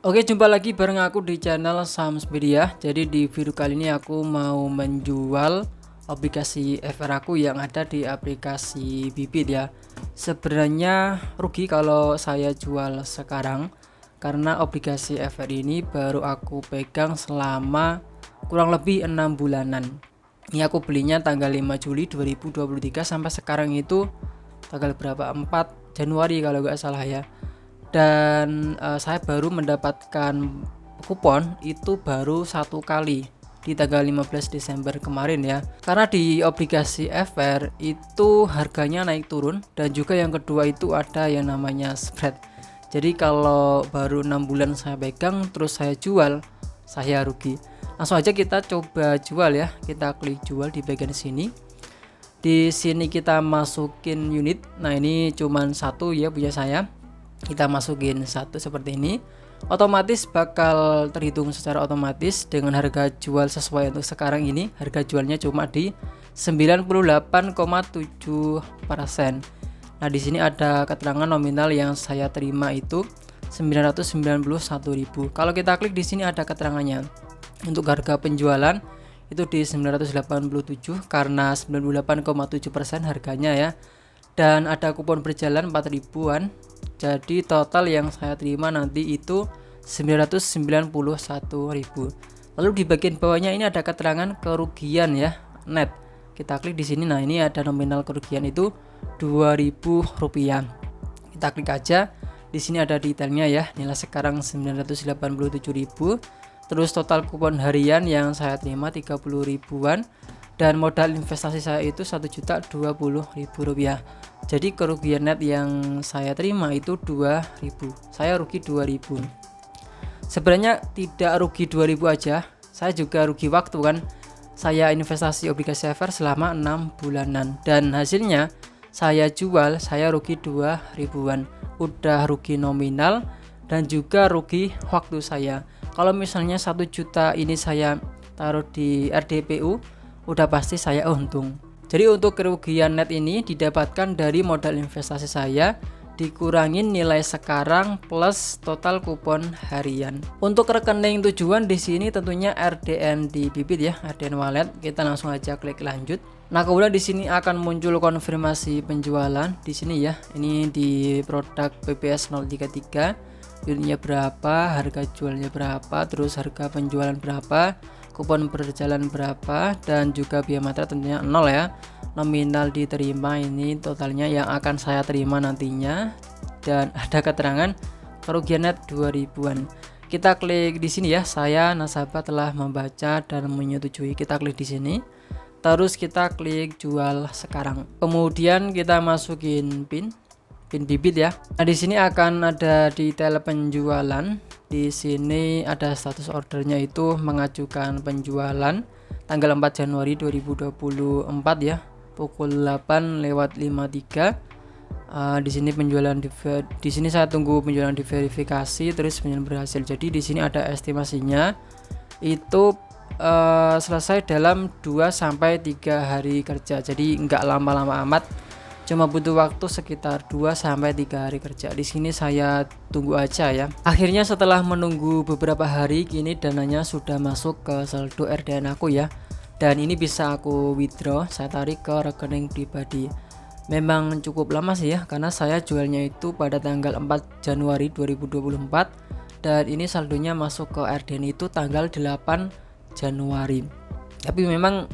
Oke, jumpa lagi bareng aku di channel Sams Media. Jadi di video kali ini aku mau menjual obligasi FR aku yang ada di aplikasi Bibit ya. Sebenarnya rugi kalau saya jual sekarang karena obligasi FR ini baru aku pegang selama kurang lebih 6 bulanan. Ini aku belinya tanggal 5 Juli 2023 sampai sekarang itu tanggal berapa? 4 Januari kalau nggak salah ya. Dan saya baru mendapatkan kupon itu baru satu kali di tanggal 15 Desember kemarin ya, karena di obligasi FR itu harganya naik turun, dan juga yang kedua itu ada yang namanya spread. Jadi kalau baru 6 bulan saya pegang terus saya jual, saya rugi. Langsung aja kita coba jual ya, kita klik jual di bagian sini. Di sini kita masukin unit. Nah ini cuman satu ya punya saya, kita masukin satu seperti ini, otomatis bakal terhitung secara otomatis dengan harga jual sesuai untuk sekarang ini. Harga jualnya cuma di 98,7%. Nah di sini ada keterangan nominal yang saya terima itu 991.000. Kalau kita klik di sini ada keterangannya untuk harga penjualan itu di 987 karena 98,7% harganya ya, dan ada kupon berjalan 4.000-an. Jadi total yang saya terima nanti itu 991.000. Lalu di bagian bawahnya ini ada keterangan kerugian ya, net. Kita klik di sini. Nah, ini ada nominal kerugian itu Rp2.000. Kita klik aja. Di sini ada detailnya ya. Nilai sekarang 987.000. Terus total kupon harian yang saya terima 30 ribuan, dan modal investasi saya itu Rp1.020.000. Jadi kerugian net yang saya terima itu 2.000. Saya rugi 2.000. Sebenarnya tidak rugi 2.000 aja, saya juga rugi waktu kan. Saya investasi obligasi FR selama 6 bulanan dan hasilnya saya jual, saya rugi 2.000-an. Udah rugi nominal dan juga rugi waktu saya. Kalau misalnya 1 juta ini saya taruh di RDPU, udah pasti saya untung. Jadi untuk kerugian net ini didapatkan dari modal investasi saya dikurangin nilai sekarang plus total kupon harian. Untuk rekening tujuan di sini tentunya RDN di Bibit ya, RDN Wallet. Kita langsung aja klik lanjut. Nah, kemudian di sini akan muncul konfirmasi penjualan di sini ya. Ini di produk PPS 033. Unitnya berapa, harga jualnya berapa, terus harga penjualan berapa, kupon berjalan berapa, dan juga biaya material tentunya 0 ya. Nominal diterima ini totalnya yang akan saya terima nantinya, dan ada keterangan kerugian net 2.000-an. Kita klik di sini ya, saya nasabah telah membaca dan menyetujui. Kita klik di sini. Terus kita klik jual sekarang. Kemudian kita masukin PIN Bibit ya. Nah, di sini akan ada detail penjualan. Di sini ada status ordernya itu mengajukan penjualan tanggal 4 Januari 2024 ya, pukul 8:53. Di sini penjualan di sini saya tunggu penjualan diverifikasi, terus penjualan berhasil. Jadi di sini ada estimasinya itu selesai dalam 2 sampai 3 hari kerja. Jadi nggak lama-lama amat. Cuma butuh waktu sekitar 2 sampai 3 hari kerja. Di sini saya tunggu aja ya. Akhirnya setelah menunggu beberapa hari, kini dananya sudah masuk ke saldo RDN aku ya. Dan ini bisa aku withdraw, saya tarik ke rekening pribadi. Memang cukup lama sih ya, karena saya jualnya itu pada tanggal 4 Januari 2024, dan ini saldonya masuk ke RDN itu tanggal 8 Januari. Tapi memang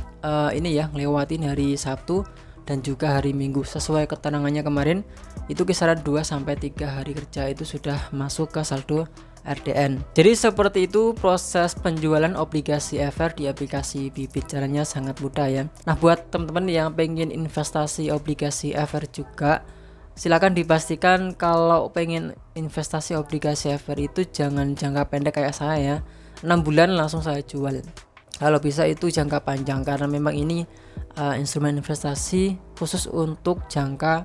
ini ya, ngelewatin hari Sabtu dan juga hari Minggu. Sesuai keterangannya kemarin itu kisaran 2 sampai 3 hari kerja itu sudah masuk ke saldo RDN. Jadi seperti itu proses penjualan obligasi FR di aplikasi Bibit. Caranya sangat mudah ya. Nah, buat teman-teman yang pengen investasi obligasi FR juga, silakan dipastikan kalau pengen investasi obligasi FR itu jangan jangka pendek kayak saya ya, 6 bulan langsung saya jual. Kalau bisa itu jangka panjang, karena memang ini instrumen investasi khusus untuk jangka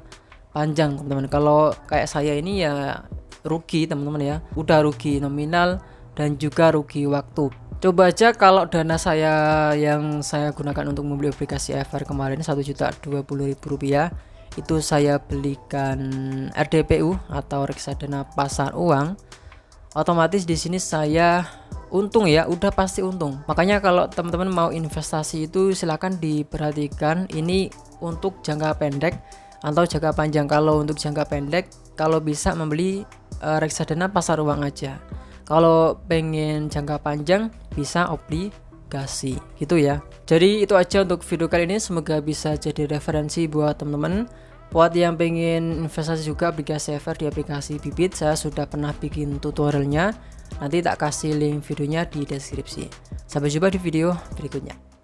panjang teman-teman. Kalau kayak saya ini ya rugi teman-teman ya, udah rugi nominal dan juga rugi waktu. Coba aja kalau dana saya yang saya gunakan untuk membeli obligasi FR kemarin Rp1.020.000, itu saya belikan RDPU atau reksadana pasar uang otomatis di sini saya untung ya, udah pasti untung. Makanya kalau teman-teman mau investasi itu silahkan diperhatikan ini untuk jangka pendek atau jangka panjang. Kalau untuk jangka pendek, kalau bisa membeli reksadana pasar uang aja. Kalau pengen jangka panjang bisa obligasi gitu ya. Jadi itu aja untuk video kali ini, semoga bisa jadi referensi buat teman-teman. Buat yang pengen investasi juga obligasi EVR di aplikasi Bibit, saya sudah pernah bikin tutorialnya. Nanti tak kasih link videonya di deskripsi. Sampai jumpa di video berikutnya.